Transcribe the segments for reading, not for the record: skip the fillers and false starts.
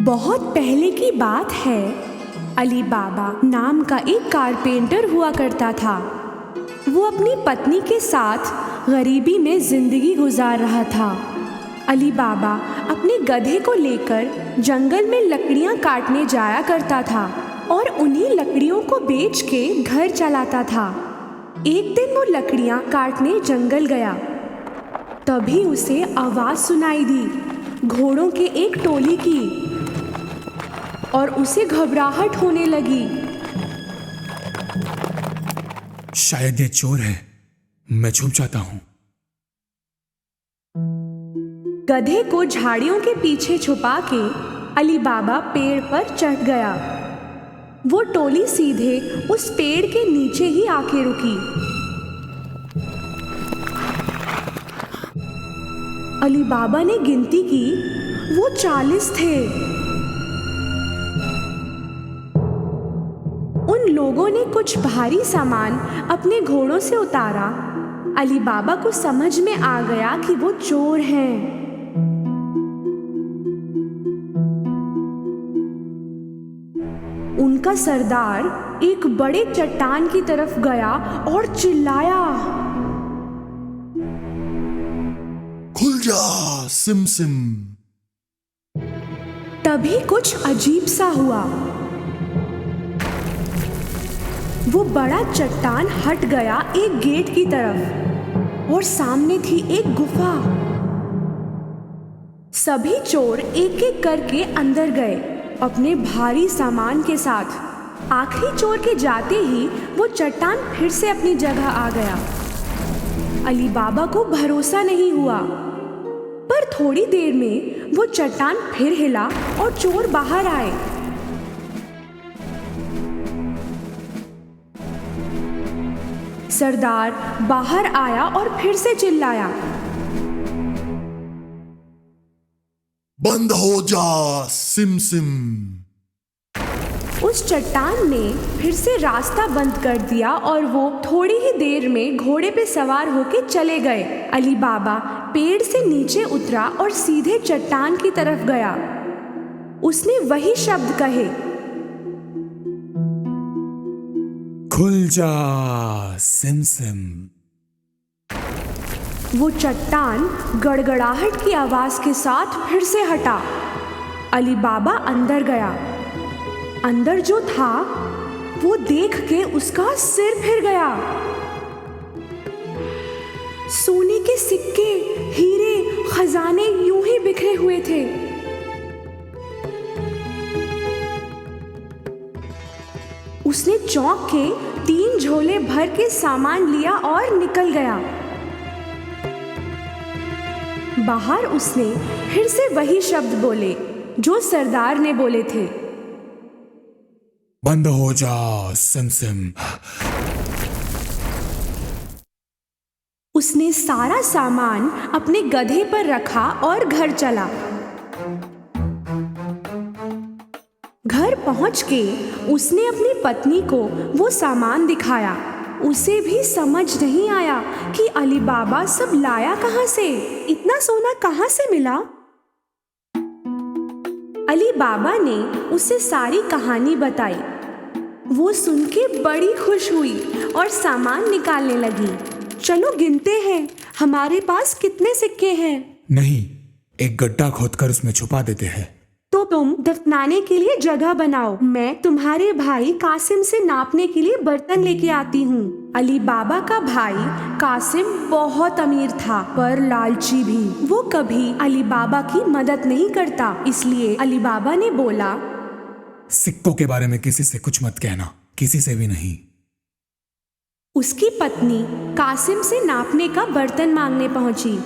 बहुत पहले की बात है। अली बाबा नाम का एक कारपेंटर हुआ करता था। वो अपनी पत्नी के साथ गरीबी में जिंदगी गुजार रहा था। अली बाबा अपने गधे को लेकर जंगल में लकड़ियां काटने जाया करता था और उन्हीं लकड़ियों को बेच के घर चलाता था। एक दिन वो लकड़ियां काटने जंगल गया। तभी उसे आवाज सुनाई दी घोड़ों के एक टोली की और उसे घबराहट होने लगी। शायद ये चोर है, मैं छुप जाता हूं। गधे को झाड़ियों के पीछे छुपा के अली बाबा पेड़ पर चढ़ गया। वो टोली सीधे उस पेड़ के नीचे ही आके रुकी। अली बाबा ने गिनती की, वो 40 थे। उन लोगों ने कुछ भारी सामान अपने घोड़ों से उतारा। अली बाबा को समझ में आ गया कि वो चोर हैं। उनका सरदार एक बड़े चट्टान की तरफ गया और चिल्लाया, खुल जा सिम सिम। तभी कुछ अजीब सा हुआ। वो बड़ा चट्टान हट गया एक गेट की तरफ और सामने थी एक गुफा। सभी चोर एक एक करके अंदर गए अपने भारी सामान के साथ। आखिरी चोर के जाते ही वो चट्टान फिर से अपनी जगह आ गया। अली बाबा को भरोसा नहीं हुआ, पर थोड़ी देर में वो चट्टान फिर हिला और चोर बाहर आए। सरदार बाहर आया और फिर से चिल्लाया, बंद हो जा सिम सिम। उस चट्टान ने फिर से रास्ता बंद कर दिया और वो थोड़ी ही देर में घोड़े पे सवार होके चले गए। अली बाबा पेड़ से नीचे उतरा और सीधे चट्टान की तरफ गया। उसने वही शब्द कहे, खुल जा सिम सिम। वो चट्टान गड़गड़ाहट की आवाज के साथ फिर से हटा। अली बाबा अंदर गया। अंदर जो था वो देख के उसका सिर फिर गया। सोने के सिक्के, हीरे, खजाने यूं ही बिखरे हुए थे। उसने चौंक के 3 झोले भर के सामान लिया और निकल गया। बाहर उसने फिर से वही शब्द बोले जो सरदार ने बोले थे, बंद हो जा सिम सिम। उसने सारा सामान अपने गधे पर रखा और घर चला। घर पहुंच के उसने अपनी पत्नी को वो सामान दिखाया। उसे भी समझ नहीं आया कि अली बाबा सब लाया कहां से, इतना सोना कहां से मिला। अली बाबा ने उसे सारी कहानी बताई। वो सुन के बड़ी खुश हुई और सामान निकालने लगी। चलो गिनते हैं, हमारे पास कितने सिक्के हैं। नहीं, एक गड्ढा खोदकर उसमें छुपा देते हैं। तो तुम दफनाने के लिए जगह बनाओ। मैं तुम्हारे भाई कासिम से नापने के लिए बर्तन लेके आती हूँ। अली बाबा का भाई कासिम बहुत अमीर था पर लालची भी। वो कभी अली बाबा की मदद नहीं करता, इसलिए अली बाबा ने बोला, सिक्कों के बारे में किसी से कुछ मत कहना, किसी से भी नहीं। उसकी पत्नी कासिम से नापने का बर्तन मांगने पहुंची।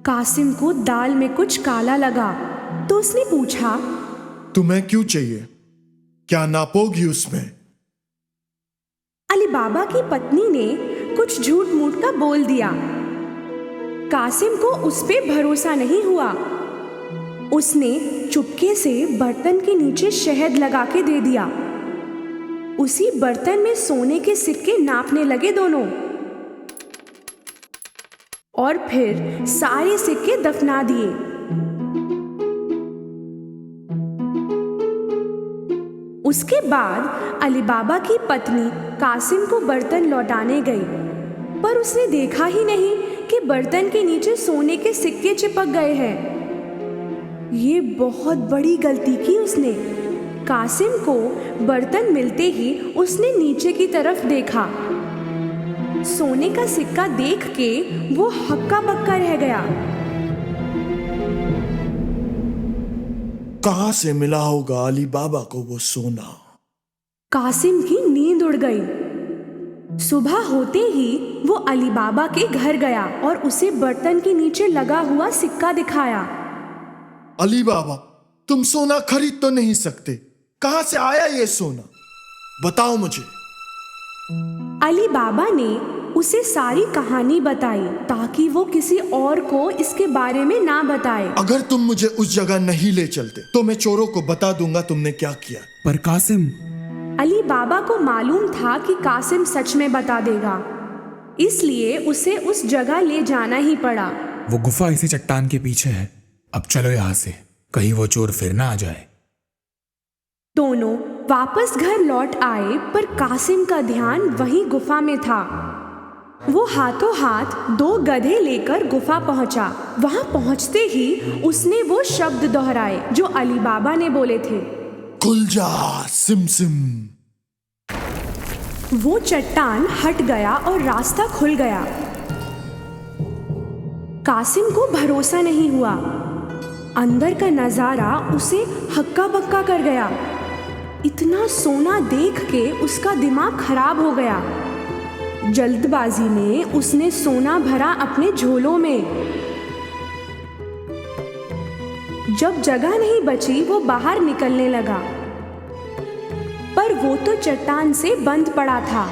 कासिम को दाल में कुछ काला लगा तो उसने पूछा, तुम्हें क्यों चाहिए? क्या नापोगी उसमें? अली बाबा की पत्नी ने कुछ झूठ मूठ का बोल दिया। कासिम को उस पे भरोसा नहीं हुआ। उसने चुपके से बर्तन के नीचे शहद लगा के दे दिया। उसी बर्तन में सोने के सिक्के नापने लगे दोनों और फिर सारे सिक्के दफना दिए। उसके बाद अली बाबा की पत्नी कासिम को बर्तन लौटाने गई, पर उसने देखा ही नहीं कि बर्तन के नीचे सोने के सिक्के चिपक गए हैं। ये बहुत बड़ी गलती की उसने। कासिम को बर्तन मिलते ही उसने नीचे की तरफ देखा। सोने का सिक्का देख के वो हक्का बक्का रह गया। कहां से मिला होगा अली बाबा को वो सोना? कासिम की नींद उड़ गई। सुबह होते ही वो अली बाबा के घर गया और उसे बर्तन के नीचे लगा हुआ सिक्का दिखाया। अली बाबा, तुम सोना खरीद तो नहीं सकते, कहां से आया ये सोना? बताओ मुझे। अली बाबा ने उसे सारी कहानी बताई ताकि वो किसी और को इसके बारे में ना बताए। अगर तुम मुझे उस जगह नहीं ले चलते तो मैं चोरों को बता दूंगा तुमने क्या किया। पर कासिम, अली बाबा को मालूम था कि कासिम सच में बता देगा, इसलिए उसे उस जगह ले जाना ही पड़ा। वो गुफा इसी चट्टान के पीछे है। अब चलो यहाँ से, कहीं वो चोर फिर ना आ जाए। दोनों वापस घर लौट आए, पर कासिम का ध्यान वहीं गुफा में था। वो हाथों हाथ 2 गधे लेकर गुफा पहुंचा। वहां पहुंचते ही उसने वो शब्द दोहराए जो अली बाबा ने बोले थे, खुल जा सिम सिम। वो चट्टान हट गया और रास्ता खुल गया। कासिम को भरोसा नहीं हुआ। अंदर का नजारा उसे हक्का बक्का कर गया। इतना सोना देख के उसका दिमाग खराब हो गया। जल्दबाजी में उसने सोना भरा अपने झोलों में। जब जगह नहीं बची वो बाहर निकलने लगा, पर वो तो चट्टान से बंद पड़ा था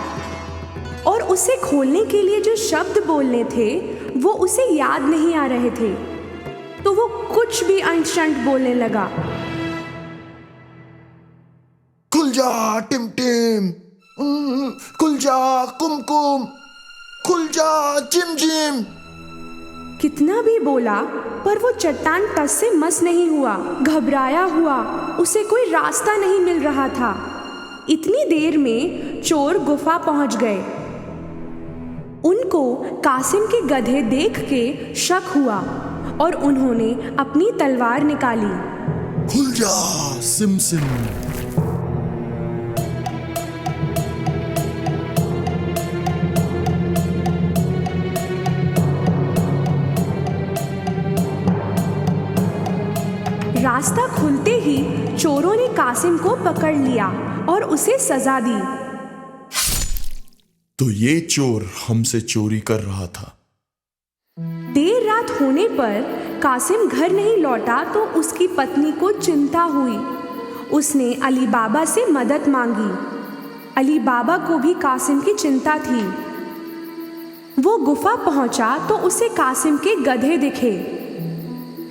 और उसे खोलने के लिए जो शब्द बोलने थे वो उसे याद नहीं आ रहे थे, तो वो कुछ भी अनशंट बोलने लगा। खुल जा टिम टिम, खुल जा कुमकुम, खुल जा जिम जिम। कितना भी बोला पर वो चट्टान टस से मस नहीं हुआ। घबराया हुआ, उसे कोई रास्ता नहीं मिल रहा था। इतनी देर में चोर गुफा पहुंच गए। उनको कासिम के गधे देख के शक हुआ और उन्होंने अपनी तलवार निकाली। खुल जा सिम सिम। रास्ता खुलते ही चोरों ने कासिम को पकड़ लिया और उसे सजा दी। तो ये चोर हमसे चोरी कर रहा था। देर रात होने पर कासिम घर नहीं लौटा तो उसकी पत्नी को चिंता हुई। उसने अली बाबा से मदद मांगी। अली बाबा को भी कासिम की चिंता थी। वो गुफा पहुंचा तो उसे कासिम के गधे दिखे।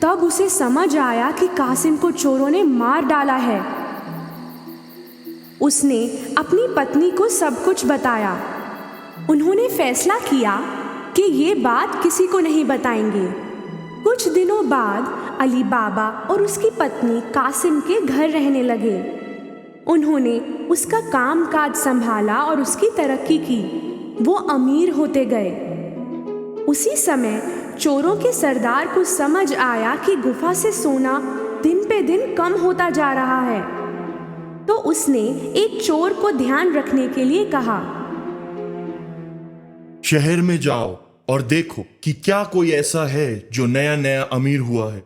तब उसे समझ आया कि कासिम को चोरों ने मार डाला है। उसने अपनी पत्नी को सब कुछ बताया। उन्होंने फैसला किया कि ये बात किसी को नहीं बताएंगे। कुछ दिनों बाद अली बाबा और उसकी पत्नी कासिम के घर रहने लगे। उन्होंने उसका कामकाज संभाला और उसकी तरक्की की। वो अमीर होते गए। उसी समय चोरों के सरदार को समझ आया कि गुफा से सोना दिन पे दिन कम होता जा रहा है, तो उसने एक चोर को ध्यान रखने के लिए कहा, शहर में जाओ और देखो कि क्या कोई ऐसा है जो नया नया अमीर हुआ है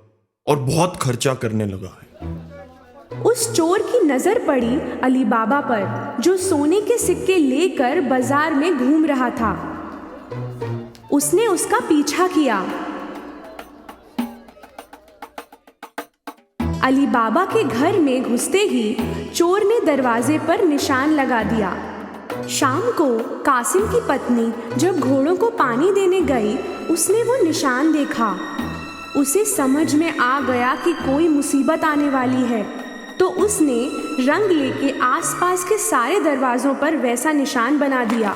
और बहुत खर्चा करने लगा है। उस चोर की नजर पड़ी अली बाबा पर, जो सोने के सिक्के लेकर बाजार में घूम रहा था। उसने उसका पीछा किया। अली बाबा के घर में घुसते ही चोर ने दरवाजे पर निशान लगा दिया। शाम को कासिम की पत्नी जब घोड़ों को पानी देने गई, उसने वो निशान देखा। उसे समझ में आ गया कि कोई मुसीबत आने वाली है, तो उसने रंग लेके आसपास के सारे दरवाजों पर वैसा निशान बना दिया।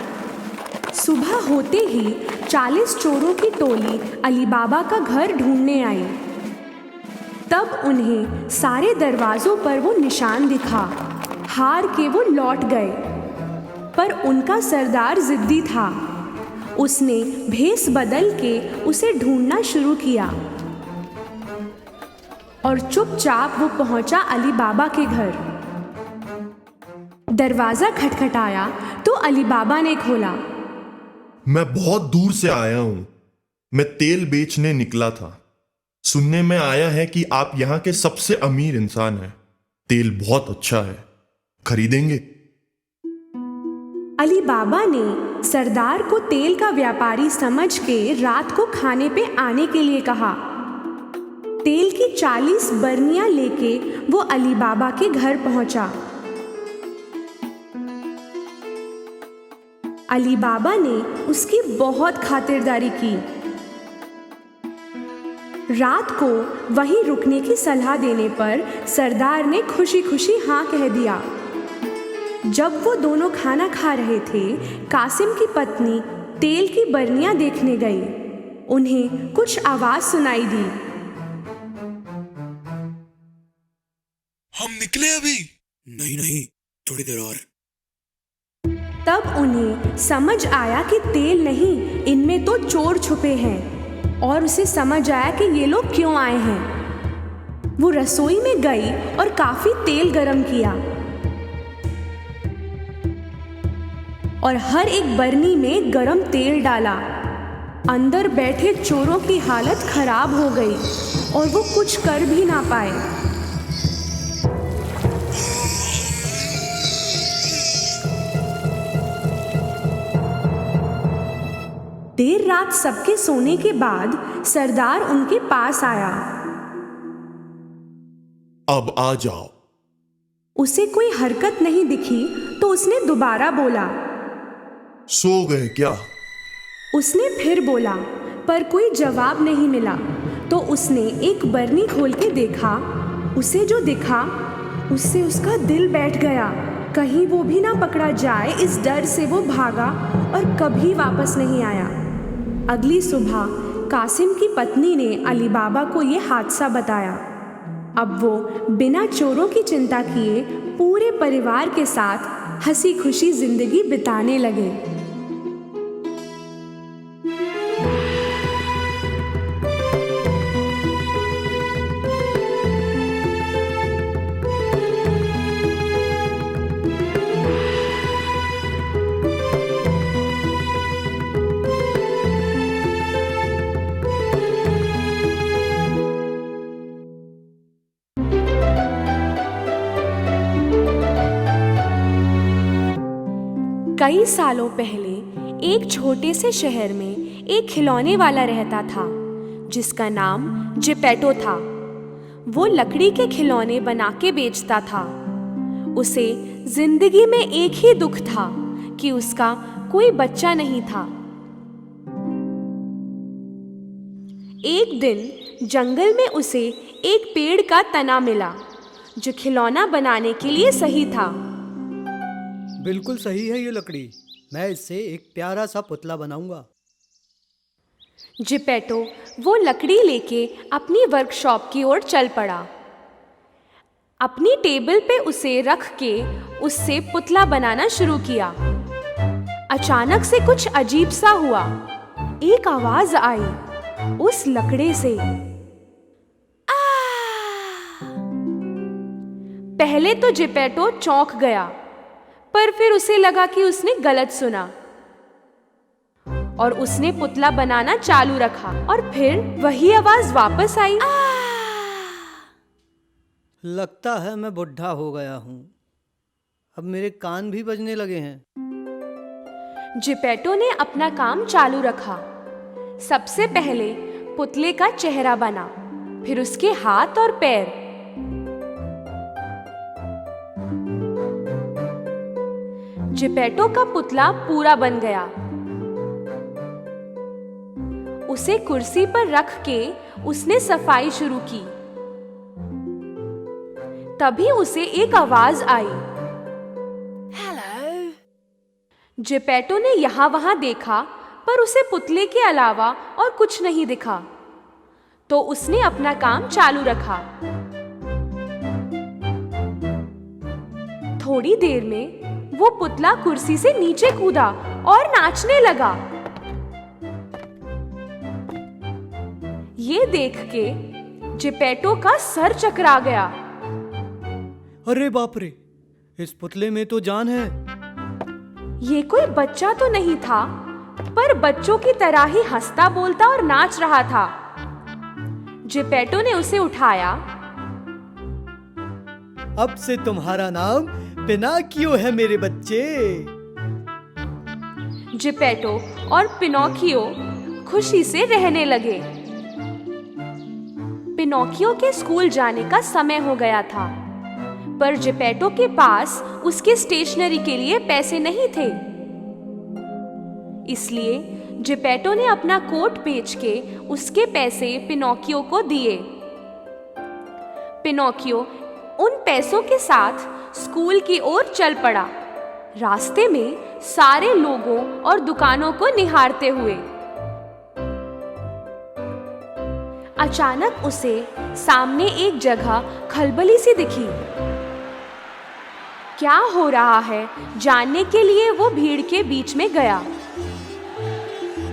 सुबह होते ही 40 चोरों की टोली अली बाबा का घर ढूंढने आई। तब उन्हें सारे दरवाजों पर वो निशान दिखा। हार के वो लौट गए। पर उनका सरदार जिद्दी था। उसने भेष बदल के उसे ढूंढना शुरू किया और चुपचाप वो पहुंचा अली बाबा के घर। दरवाजा खटखटाया तो अली बाबा ने खोला। मैं बहुत दूर से आया हूं। मैं तेल बेचने निकला था। सुनने में आया है कि आप यहाँ के सबसे अमीर इंसान हैं। तेल बहुत अच्छा है, खरीदेंगे? अली बाबा ने सरदार को तेल का व्यापारी समझ के रात को खाने पे आने के लिए कहा। तेल की 40 बरनियां लेके वो अली बाबा के घर पहुंचा। अली बाबा ने उसकी बहुत खातिरदारी की। रात को वहीं रुकने की सलाह देने पर सरदार ने खुशी खुशी हाँ कह दिया। जब वो दोनों खाना खा रहे थे, कासिम की पत्नी तेल की बरनियां देखने गई। उन्हें कुछ आवाज सुनाई दी। हम निकले अभी? नहीं नहीं, थोड़ी देर और। तब उन्हें समझ आया कि तेल नहीं, इनमें तो चोर छुपे हैं और उसे समझ आया कि ये लोग क्यों आए हैं। वो रसोई में गई और काफी तेल गरम किया और हर एक बरनी में गरम तेल डाला। अंदर बैठे चोरों की हालत खराब हो गई और वो कुछ कर भी ना पाए। देर रात सबके सोने के बाद सरदार उनके पास आया। अब आ जाओ। उसे कोई हरकत नहीं दिखी तो उसने दोबारा बोला। सो गए क्या? उसने फिर बोला, पर कोई जवाब नहीं मिला। तो उसने एक बरनी खोल के देखा। उसे जो दिखा उससे उसका दिल बैठ गया। कहीं वो भी ना पकड़ा जाए, इस डर से वो भागा और कभी वापस नहीं आया। अगली सुबह कासिम की पत्नी ने अली बाबा को ये हादसा बताया। अब वो बिना चोरों की चिंता किए पूरे परिवार के साथ हंसी खुशी जिंदगी बिताने लगे। कई सालों पहले एक छोटे से शहर में एक खिलौने वाला रहता था जिसका नाम जिपेटो था। वो लकड़ी के खिलौने बना के बेचता था। उसे जिंदगी में एक ही दुख था कि उसका कोई बच्चा नहीं था। एक दिन जंगल में उसे एक पेड़ का तना मिला जो खिलौना बनाने के लिए सही था। बिल्कुल सही है ये लकड़ी। मैं इससे एक प्यारा सा पुतला बनाऊंगा। जिपेटो वो लकड़ी लेके अपनी वर्कशॉप की ओर चल पड़ा। अपनी टेबल पे उसे रख के उससे पुतला बनाना शुरू किया। अचानक से कुछ अजीब सा हुआ। एक आवाज आई उस लकड़ी से। पहले तो जिपेटो चौंक गया, पर फिर उसे लगा कि उसने गलत सुना और उसने पुतला बनाना चालू रखा और फिर वही आवाज वापस आई। लगता है मैं बुढ़ा हो गया हूँ। अब मेरे कान भी बजने लगे हैं। जिपेटो ने अपना काम चालू रखा। सबसे पहले पुतले का चेहरा बना, फिर उसके हाथ और पैर। जिपेटो का पुतला पूरा बन गया। उसे कुर्सी पर रख के उसने सफाई शुरू की। तभी उसे एक आवाज आई, हेलो। जिपेटो ने यहां वहां देखा, पर उसे पुतले के अलावा और कुछ नहीं दिखा। तो उसने अपना काम चालू रखा। थोड़ी देर में वो पुतला कुर्सी से नीचे कूदा और नाचने लगा। ये देख के जेपेटो का सर चकरा गया। अरे बाप रे, इस पुतले में तो जान है। ये कोई बच्चा तो नहीं था, पर बच्चों की तरह ही हंसता बोलता और नाच रहा था। जेपेटो ने उसे उठाया। अब से तुम्हारा नाम पिनोकियो है मेरे बच्चे। जेपेटो और पिनोकियो खुशी से रहने लगे। पिनोकियो के स्कूल जाने का समय हो गया था, पर जेपेटो के पास उसके स्टेशनरी के लिए पैसे नहीं थे। इसलिए जेपेटो ने अपना कोट बेच के उसके पैसे पिनोकियो को दिए। पिनोकियो उन पैसों के साथ स्कूल की ओर चल पड़ा, रास्ते में सारे लोगों और दुकानों को निहारते हुए। अचानक उसे सामने एक जगह खलबली सी दिखी। क्या हो रहा है जानने के लिए वो भीड़ के बीच में गया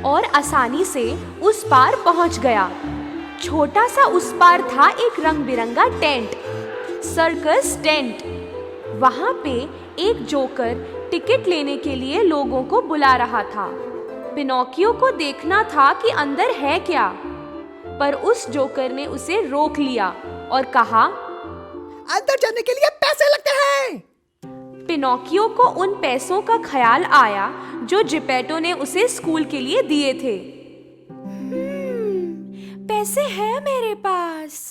और आसानी से उस पार पहुंच गया। छोटा सा उस पार था एक रंग बिरंगा टेंट, सर्कस टेंट। वहां पे एक जोकर टिकट लेने के लिए लोगों को बुला रहा था। पिनोकियो को देखना था कि अंदर है क्या, पर उस जोकर ने उसे रोक लिया और कहा, अंदर जाने के लिए पैसे लगते हैं। पिनोकियो को उन पैसों का ख्याल आया जो जेपेटो ने उसे स्कूल के लिए दिए थे। पैसे हैं मेरे पास।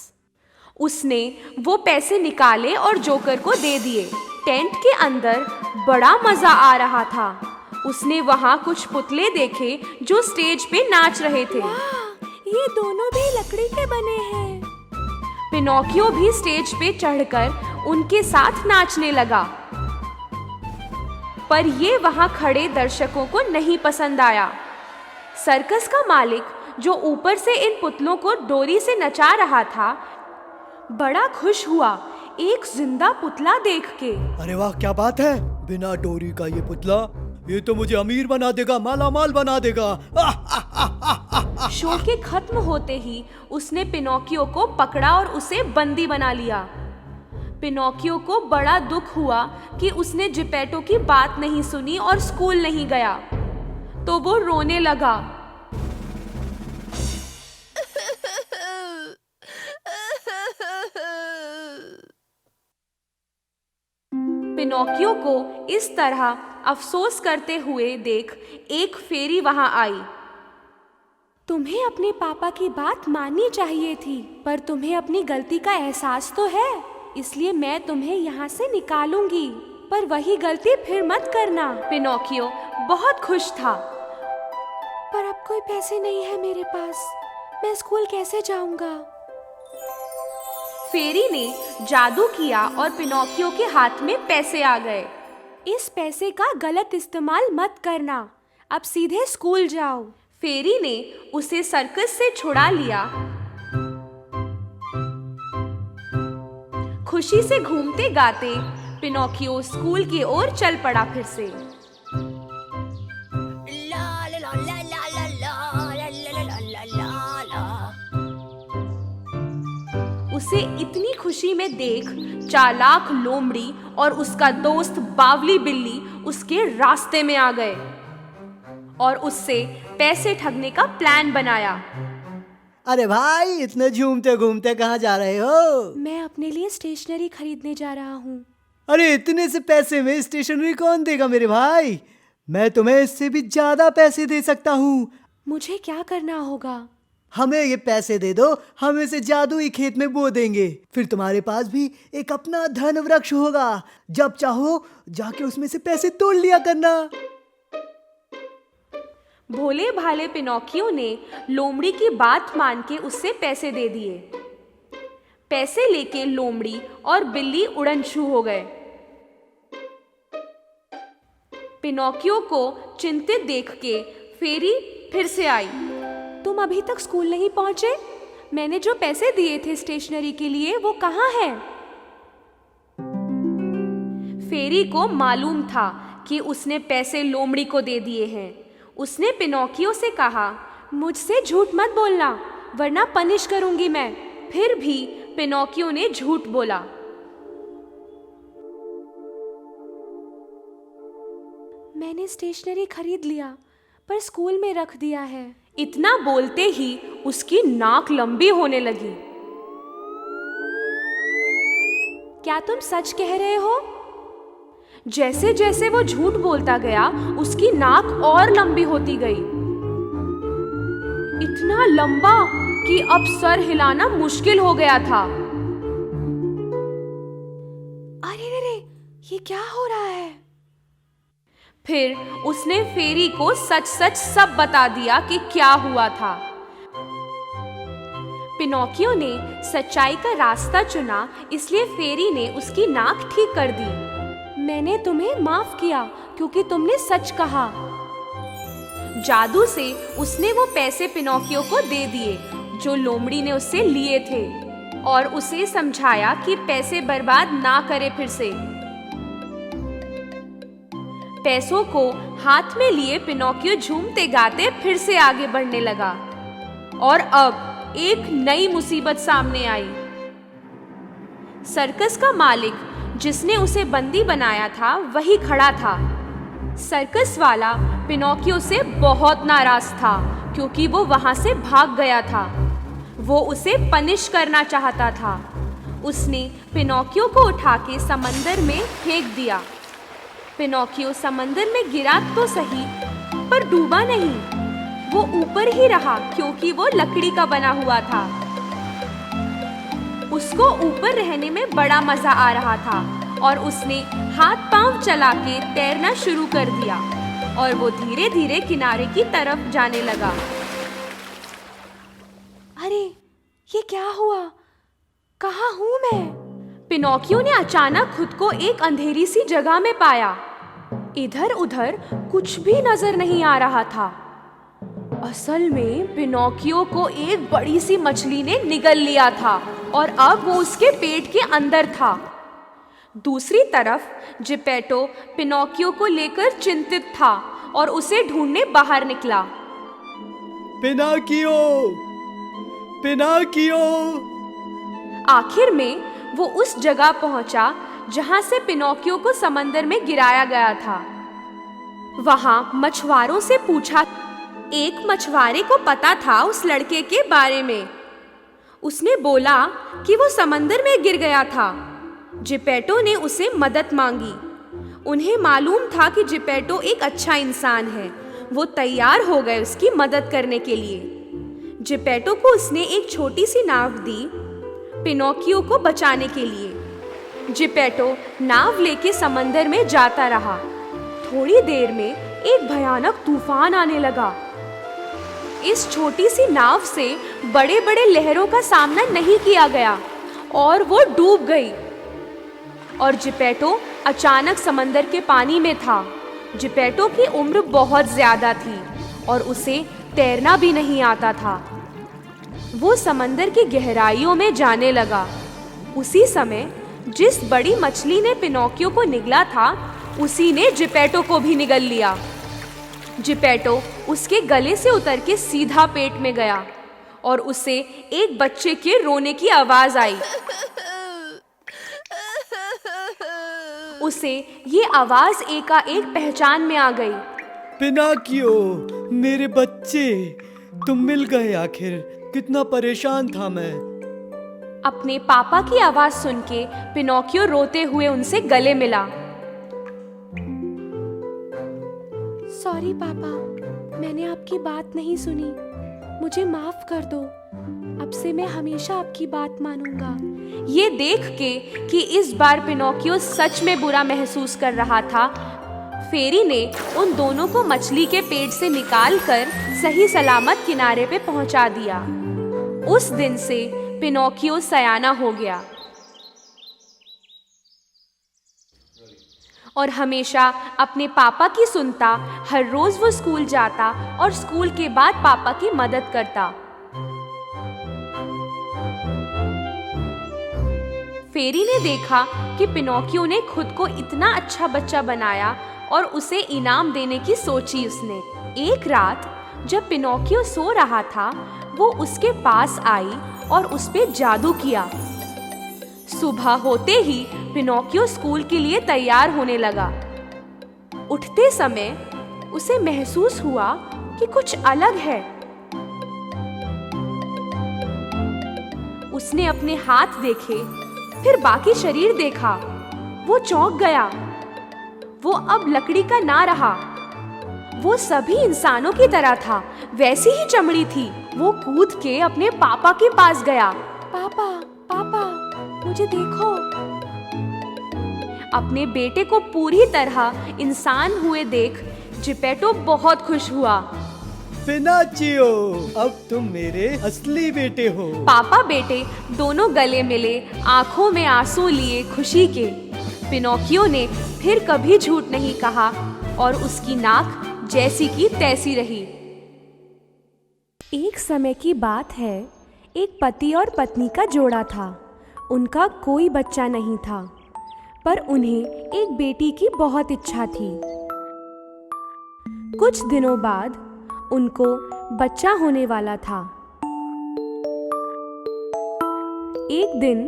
उसने वो पैसे निकाले और जोकर को दे दिए। टेंट के अंदर बड़ा मजा आ रहा था। उसने वहाँ कुछ पुतले देखे जो स्टेज पे नाच रहे थे। ये दोनों भी लकड़ी के बने हैं। पिनोकियो भी स्टेज पे चढ़कर उनके साथ नाचने लगा, पर ये वहाँ खड़े दर्शकों को नहीं पसंद आया। सर्कस का मालिक, जो ऊपर से इन पुतलों को डोरी से नचा रहा था, बड़ा खुश हुआ एक जिंदा पुतला देख के। अरे वाह, क्या बात है! बिना डोरी का ये पुतला, ये तो मुझे अमीर बना देगा, माला माल बना देगा। शो के खत्म होते ही उसने पिनोकियो को पकड़ा और उसे बंदी बना लिया। पिनोकियो को बड़ा दुख हुआ कि उसने जेपेटो की बात नहीं सुनी और स्कूल नहीं गया, तो वो रोने लगा। पिनोकियो को इस तरह अफसोस करते हुए देख एक फेरी वहां आई। तुम्हें अपने पापा की बात माननी चाहिए थी, पर तुम्हें अपनी गलती का एहसास तो है, इसलिए मैं तुम्हें यहाँ से निकालूंगी, पर वही गलती फिर मत करना। पिनोकियो बहुत खुश था। पर अब कोई पैसे नहीं है मेरे पास, मैं स्कूल कैसे जाऊंगा? फेरी ने जादू किया और पिनोकियो के हाथ में पैसे आ गए। इस पैसे का गलत इस्तेमाल मत करना, अब सीधे स्कूल जाओ। फेरी ने उसे सर्कस से छुड़ा लिया। खुशी से घूमते गाते पिनोकियो स्कूल की ओर चल पड़ा फिर से। उसे इतनी खुशी में देख चालाक लोमड़ी और उसका दोस्त बावली बिल्ली उसके रास्ते में आ गए और उससे पैसे ठगने का प्लान बनाया। अरे भाई, इतने झूमते घूमते कहाँ जा रहे हो? मैं अपने लिए स्टेशनरी खरीदने जा रहा हूँ। अरे इतने से पैसे में स्टेशनरी कौन देगा मेरे भाई? मैं तुम्हें इससे भी ज्यादा पैसे दे सकता हूँ। मुझे क्या करना होगा? हमें ये पैसे दे दो, हम इसे जादुई खेत में बो देंगे, फिर तुम्हारे पास भी एक अपना धन वृक्ष होगा। जब चाहो जाके उसमें से पैसे तोड़ लिया करना। भोले भाले पिनोकियो ने लोमड़ी की बात मान के उससे पैसे दे दिए। पैसे लेके लोमड़ी और बिल्ली उड़नछू हो गए। पिनोकियो को चिंतित देख के फेरी फिर से आई। तुम अभी तक स्कूल नहीं पहुंचे? मैंने जो पैसे दिए थे स्टेशनरी के लिए वो कहाँ हैं? फेरी को मालूम था कि उसने पैसे लोमड़ी को दे दिए हैं। उसने पिनोकियो से कहा, मुझसे झूठ मत बोलना वरना पनिश करूंगी मैं। फिर भी पिनोकियो ने झूठ बोला। मैंने स्टेशनरी खरीद लिया पर स्कूल में रख दिया है। इतना बोलते ही उसकी नाक लंबी होने लगी। क्या तुम सच कह रहे हो? जैसे जैसे वो झूठ बोलता गया उसकी नाक और लंबी होती गई, इतना लंबा कि अब सर हिलाना मुश्किल हो गया था। अरे रे, ये क्या हो रहा है? फिर उसने फेरी को सच सच सब बता दिया कि क्या हुआ था। पिनोकियो ने सच्चाई का रास्ता चुना, इसलिए फेरी ने उसकी नाक ठीक कर दी। मैंने तुम्हें माफ किया क्योंकि तुमने सच कहा। जादू से उसने वो पैसे पिनोकियो को दे दिए जो लोमड़ी ने उससे लिए थे और उसे समझाया कि पैसे बर्बाद ना करे। फिर से पैसों को हाथ में लिए पिनोकियो झूमते गाते फिर से आगे बढ़ने लगा और अब एक नई मुसीबत सामने आई। सर्कस का मालिक जिसने उसे बंदी बनाया था वही खड़ा था। सर्कस वाला पिनोकियो से बहुत नाराज था क्योंकि वो वहां से भाग गया था। वो उसे पनिश करना चाहता था। उसने पिनोकियो को उठा के समंदर में फेंक दिया। पिनोकियो समंदर में गिरा तो सही पर डूबा नहीं, वो ऊपर ही रहा क्योंकि वो लकड़ी का बना हुआ था। उसको ऊपर रहने में बड़ा मजा आ रहा था और उसने हाथ पांव चला के तैरना शुरू कर दिया और वो धीरे धीरे किनारे की तरफ जाने लगा। अरे ये क्या हुआ? कहाँ हूं मैं? पिनोकियो ने अचानक खुद को एक अंधेरी सी जगह में पाया। इधर उधर कुछ भी नजर नहीं आ रहा था। असल में पिनोकियो को एक बड़ी सी मछली ने निगल लिया था और अब वो उसके पेट के अंदर था। दूसरी तरफ जिपेटो पिनोकियो को लेकर चिंतित था और उसे ढूंढने बाहर निकला। Pinocchio, Pinocchio! आखिर में वो उस जगह पहुंचा जहां से पिनोकियो को समंदर में गिराया गया था। वहां मछुआरों से पूछा। एक मछुआरे को पता था उस लड़के के बारे में। उसने बोला कि वो समंदर में गिर गया था। जिपेटो ने उसे मदद मांगी। उन्हें मालूम था कि जिपेटो एक अच्छा इंसान है। वो तैयार हो गए उसकी मदद करने के लिए। जिपेटो को उसने एक छोटी सी नाव दी पिनोकियो को बचाने के लिए। जिपेटो नाव लेके समंदर में जाता रहा। थोड़ी देर में एक भयानक तूफान आने लगा। इस छोटी सी नाव से बड़े बड़े लहरों का सामना नहीं किया गया और वो डूब गई। और जिपेटो अचानक समंदर के पानी में था। जिपेटो की उम्र बहुत ज्यादा थी और उसे तैरना भी नहीं आता था। वो समंदर की गहराइयों में जाने लगा। उसी समय जिस बड़ी मछली ने पिनोकियो को निगला था उसी ने जिपेटो को भी निगल लिया। जिपेटो उसके गले से उतर के सीधा पेट में गया और उसे एक बच्चे के रोने की आवाज आई। उसे ये आवाज एकाएक पहचान में आ गई। पिनोकियो, मेरे बच्चे, तुम मिल गए आखिर। कितना परेशान था मैं। अपने पापा की आवाज सुन के पिनोकियो रोते हुए उनसे गले मिला। सॉरी पापा, मैंने आपकी बात नहीं सुनी। मुझे माफ कर दो। अब से मैं हमेशा आपकी बात मानूंगा। ये देख के कि इस बार पिनोकियो सच में बुरा महसूस कर रहा था, फेरी ने उन दोनों को मछली के पेट से निकालकर सही सलामत किनारे पे पहुंचा दिया। उस दिन से पिनोकियो सयाना हो गया और हमेशा अपने पापा की सुनता। हर रोज वो स्कूल जाता और स्कूल के बाद पापा की मदद करता। फेरी ने देखा कि पिनोकियो ने खुद को इतना अच्छा बच्चा बनाया और उसे इनाम देने की सोची उसने। एक रात जब पिनोकियो सो रहा था, वो उसके पास आई और उस पे जादू किया। सुबह होते ही पिनोकियो स्कूल के लिए तैयार होने लगा। उठते समय उसे महसूस हुआ कि कुछ अलग है। उसने अपने हाथ देखे, फिर बाकी शरीर देखा। वो चौंक गया। वो अब लकड़ी का ना रहा, वो सभी इंसानों की तरह था, वैसी ही चमड़ी थी। वो कूद के अपने पापा के पास गया। पापा, पापा, मुझे देखो। अपने बेटे को पूरी तरह इंसान हुए देख जिपेटो बहुत खुश हुआ। पिनोचियो, अब तुम मेरे असली बेटे हो। पापा बेटे दोनों गले मिले, आंखों में आंसू लिए खुशी के। पिनोकियो ने फिर कभी झूठ नहीं कहा और उसकी नाक जैसी की तैसी रही। एक समय की बात है, एक पति और पत्नी का जोड़ा था। उनका कोई बच्चा नहीं था, पर उन्हें एक बेटी की बहुत इच्छा थी। कुछ दिनों बाद उनको बच्चा होने वाला था। एक दिन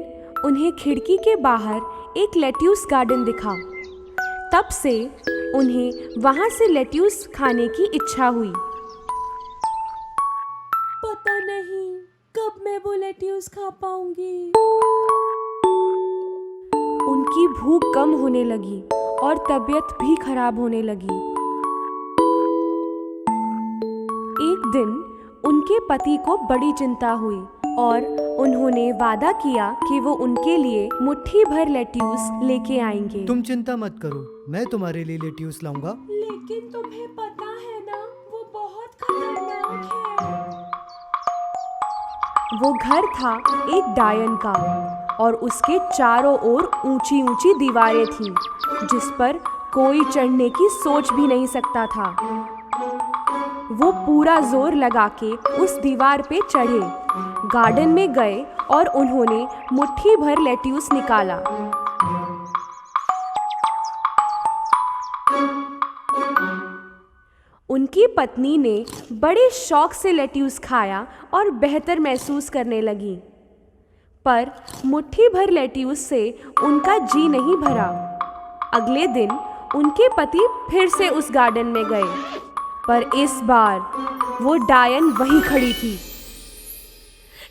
उन्हें खिड़की के बाहर एक लेट्यूस गार्डन दिखा। तब से उन्हें वहां से लेट्यूस खाने की इच्छा हुई। पता नहीं कब मैं वो लेट्यूस खा पाऊंगी। उनकी भूख कम होने लगी और तबीयत भी खराब होने लगी। एक दिन उनके पति को बड़ी चिंता हुई और उन्होंने वादा किया कि वो उनके लिए मुट्ठी भर लेट्यूस लेके आएंगे। तुम चिंता मत करो, मैं तुम्हारे लिए लेट्यूस लाऊंगा। लेकिन तुम्हें पता है ना, वो बहुत खतरनाक है। वो घर था एक डायन का और उसके चारों ओर ऊंची ऊंची दीवारें थीं, जिस पर कोई चढ़ने की सोच भी नहीं सकता था। वो पूरा जोर लगा के उस दीवार पे चढ़े, गार्डन में गए और उन्होंने मुट्ठी भर लेट्यूस निकाला। उनकी पत्नी ने बड़े शौक से लेट्यूस खाया और बेहतर महसूस करने लगी, पर मुट्ठी भर लेट्यूस से उनका जी नहीं भरा। अगले दिन उनके पति फिर से उस गार्डन में गए, पर इस बार वो डायन वहीं खड़ी थी।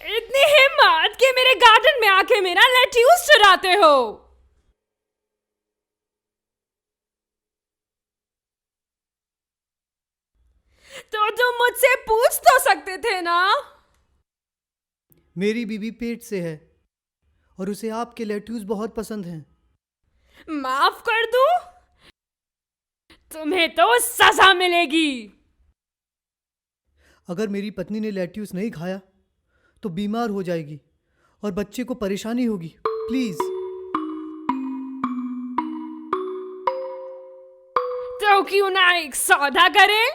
इतनी हिम्मत कि मेरे गार्डन में आके मेरा लेट्यूस चुराते हो। तो तुम मुझसे पूछ तो सकते थे ना। मेरी बीवी पेट से है और उसे आपके लेट्यूस बहुत पसंद हैं। माफ कर दूं? तुम्हें तो सजा मिलेगी। अगर मेरी पत्नी ने लेट्यूस नहीं खाया तो बीमार हो जाएगी और बच्चे को परेशानी होगी। प्लीज। तो क्यों ना एक सौदा करें?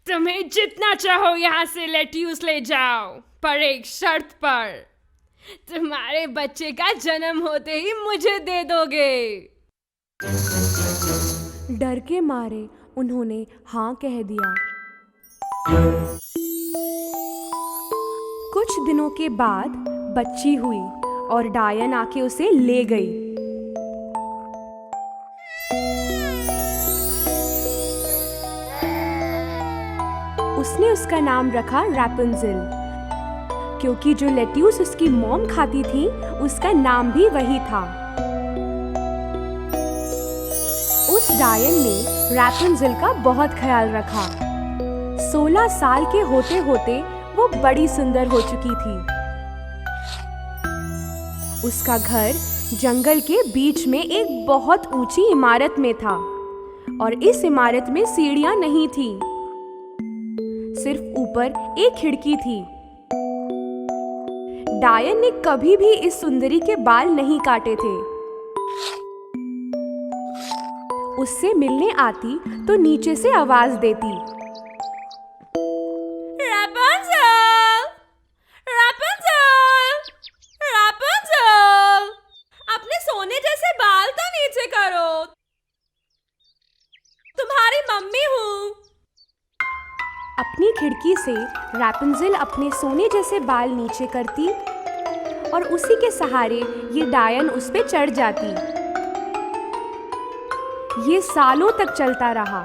तुम्हें जितना चाहो यहां से लेट्यूस ले जाओ, पर एक शर्त पर। तुम्हारे बच्चे का जन्म होते ही मुझे दे दोगे। डर के मारे उन्होंने हाँ कह दिया। कुछ दिनों के बाद बच्ची हुई और डायन आके उसे ले गई। उसने उसका नाम रखा रैपुंज़ेल, क्योंकि जो लेट्यूस उसकी मॉम खाती थी उसका नाम भी वही था। उस डायन ने रैपुंज़ेल का बहुत ख्याल रखा। 16 साल के होते होते वो बड़ी सुंदर हो चुकी थी। उसका घर जंगल के बीच में एक बहुत ऊंची इमारत में था और इस इमारत में सीढ़ियां नहीं थी, सिर्फ ऊपर एक खिड़की थी। डायन ने कभी भी इस सुंदरी के बाल नहीं काटे थे। उससे मिलने आती तो नीचे से आवाज देती, रैपुंज़ेल! रैपुंज़ेल! अपनी खिड़की से रैपुंज़ेल अपने सोने जैसे बाल नीचे करती और उसी के सहारे ये डायन उस पे चढ़ जाती। ये सालों तक चलता रहा।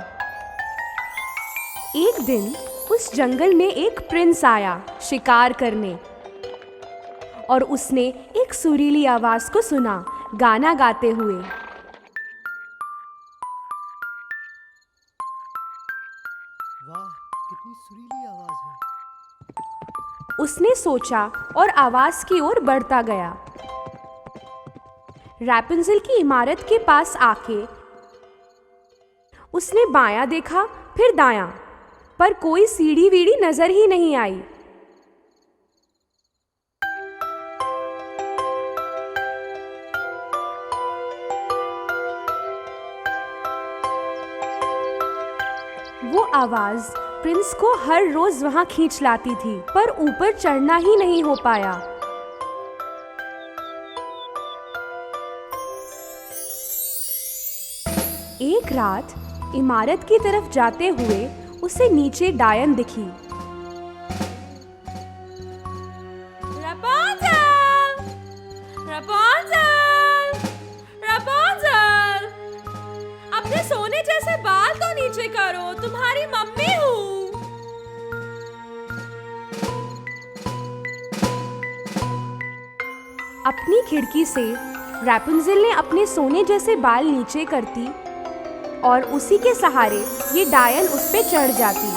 एक दिन उस जंगल में एक प्रिंस आया शिकार करने और उसने एक सुरीली आवाज को सुना गाना गाते हुए। वाह, कितनी सुरीली आवाज है। उसने सोचा और आवाज की ओर बढ़ता गया। रैपुंज़ेल की इमारत के पास आके उसने बायां देखा फिर दायां, पर कोई सीढ़ी वीढ़ी नजर ही नहीं आई। वो आवाज प्रिंस को हर रोज वहां खींच लाती थी, पर ऊपर चढ़ना ही नहीं हो पाया। एक रात इमारत की तरफ जाते हुए उसे नीचे डायन दिखी। रपुंज़ेल! रपुंज़ेल! रपुंज़ेल! अपने सोने जैसे बाल तो नीचे करो, तुम्हारी मम्मी हूँ। अपनी खिड़की से रैपुंज़ेल ने अपने सोने जैसे बाल नीचे करती और उसी के सहारे ये डायन उस पे चढ़ जाती।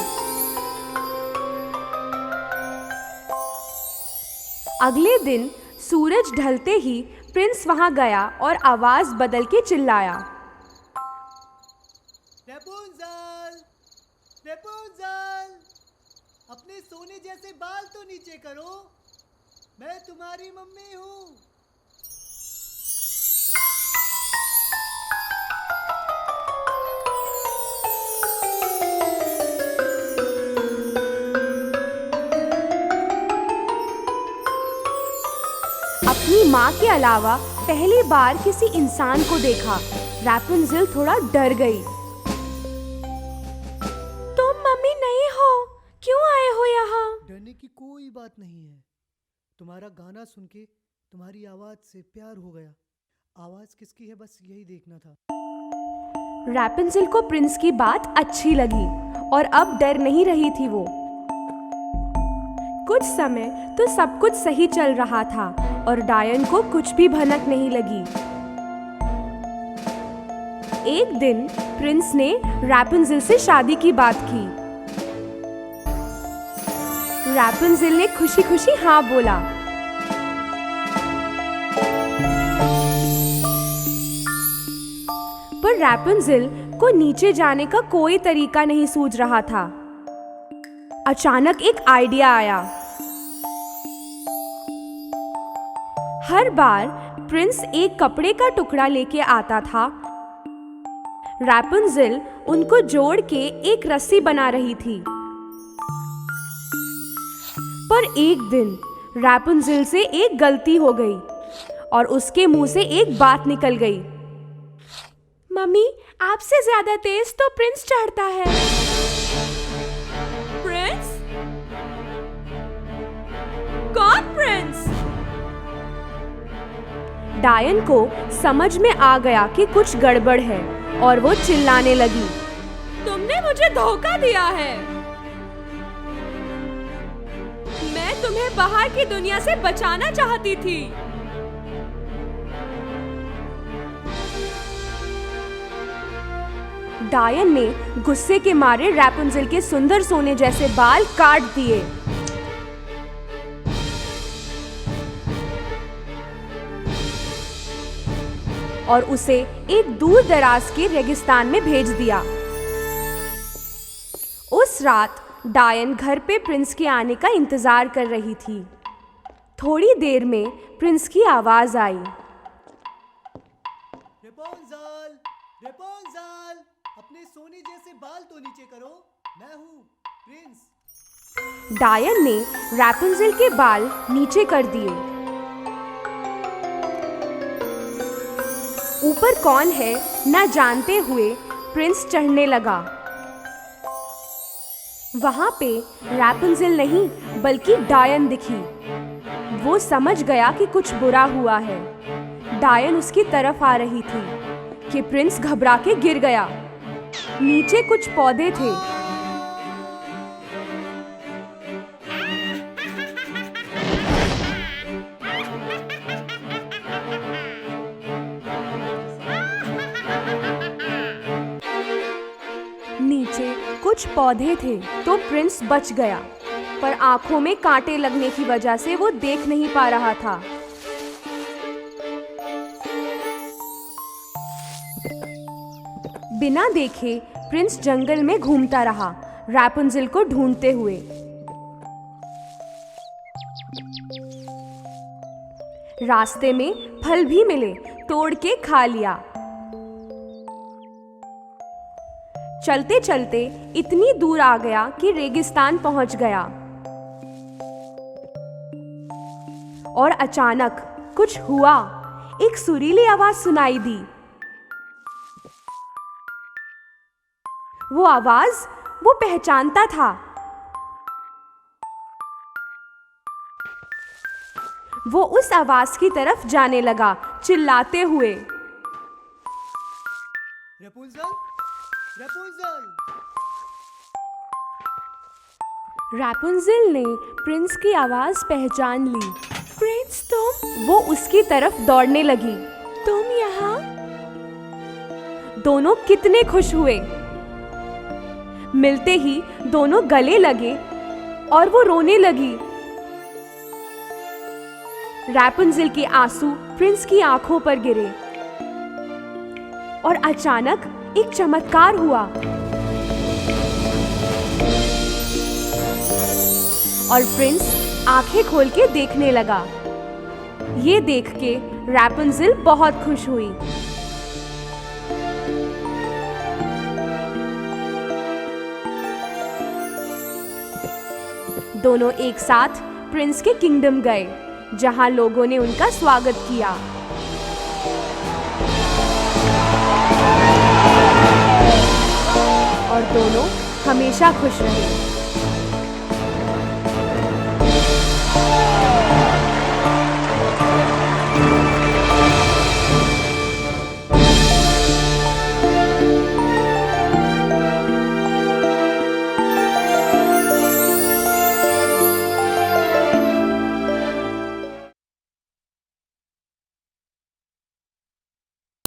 अगले दिन सूरज ढलते ही प्रिंस वहां गया और आवाज बदल के चिल्लाया, रैपुंज़ेल! रैपुंज़ेल! अपने सोने जैसे बाल तो नीचे करो, मैं तुम्हारी मम्मी हूँ। अपनी माँ के अलावा पहली बार किसी इंसान को देखा। रैपुंज़ेल थोड़ा डर गई। तुम मम्मी नहीं हो, क्यों आए हो यहाँ? डरने की कोई बात नहीं है। तुम्हारा गाना सुन के तुम्हारी आवाज से प्यार हो गया। आवाज किसकी है बस यही देखना था। रैपुंज़ेल को प्रिंस की बात अच्छी लगी और अब डर नहीं रही थी वो। कुछ समय तो सब कुछ सही चल रहा था और डायन को कुछ भी भनक नहीं लगी। एक दिन प्रिंस ने रैपुंज़ेल से शादी की बात की। रैपुंज़ेल ने खुशी खुशी हाँ बोला। पर रैपुंज़ेल को नीचे जाने का कोई तरीका नहीं सूझ रहा था। अचानक एक आइडिया आया। हर बार प्रिंस एक कपड़े का टुकड़ा लेके आता था, रैपुंज़ेल उनको जोड़ के एक रस्सी बना रही थी। पर एक दिन रैपुंज़ेल से एक गलती हो गई और उसके मुंह से एक बात निकल गई। मम्मी, आपसे ज्यादा तेज तो प्रिंस चढ़ता है। प्रिंस? कौन प्रिंस? डायन को समझ में आ गया कि कुछ गड़बड़ है और वो चिल्लाने लगी। तुमने मुझे धोखा दिया है। मैं तुम्हें बाहर की दुनिया से बचाना चाहती थी। डायन ने गुस्से के मारे रैपुंज़ेल के सुंदर सोने जैसे बाल काट दिए। और उसे एक दूर दराज के रेगिस्तान में भेज दिया। उस रात डायन घर पे प्रिंस के आने का इंतजार कर रही थी। थोड़ी देर में प्रिंस की आवाज आई। रैपुंज़ेल! रैपुंज़ेल! अपने सोने जैसे बाल तो नीचे करो, मैं हूँ प्रिंस। डायन ने रैपुंज़ेल के बाल नीचे कर दिए। ऊपर कौन है न जानते हुए प्रिंस चढ़ने लगा। वहां पे रैपुंज़ेल नहीं बल्कि डायन दिखी। वो समझ गया कि कुछ बुरा हुआ है। डायन उसकी तरफ आ रही थी कि प्रिंस घबरा के गिर गया। नीचे कुछ पौधे थे। नीचे कुछ पौधे थे तो प्रिंस बच गया, पर आंखों में कांटे लगने की वजह से वो देख नहीं पा रहा था। बिना देखे प्रिंस जंगल में घूमता रहा, रैपुंज़ेल को ढूंढते हुए। रास्ते में फल भी मिले, तोड़ के खा लिया। चलते चलते इतनी दूर आ गया कि रेगिस्तान पहुंच गया। और अचानक कुछ हुआ। एक सुरीली आवाज सुनाई दी। वो आवाज वो पहचानता था। वो उस आवाज की तरफ जाने लगा, चिल्लाते हुए। रैपुंज़ेल, रैपुंज़ेल। रैपुंज़ेल ने प्रिंस की आवाज पहचान ली। प्रिंस तुम? वो उसकी तरफ दौड़ने लगी। तुम यहाँ? दोनों कितने खुश हुए। मिलते ही दोनों गले लगे और वो रोने लगी। रैपुंज़ेल के आंसू प्रिंस की आंखों पर गिरे और अचानक एक चमत्कार हुआ और प्रिंस आंखें खोल के देखने लगा। ये देख के रैपुंज़ेल बहुत खुश हुई। दोनों एक साथ प्रिंस के किंगडम गए, जहां लोगों ने उनका स्वागत किया। और दोनों हमेशा खुश रहे।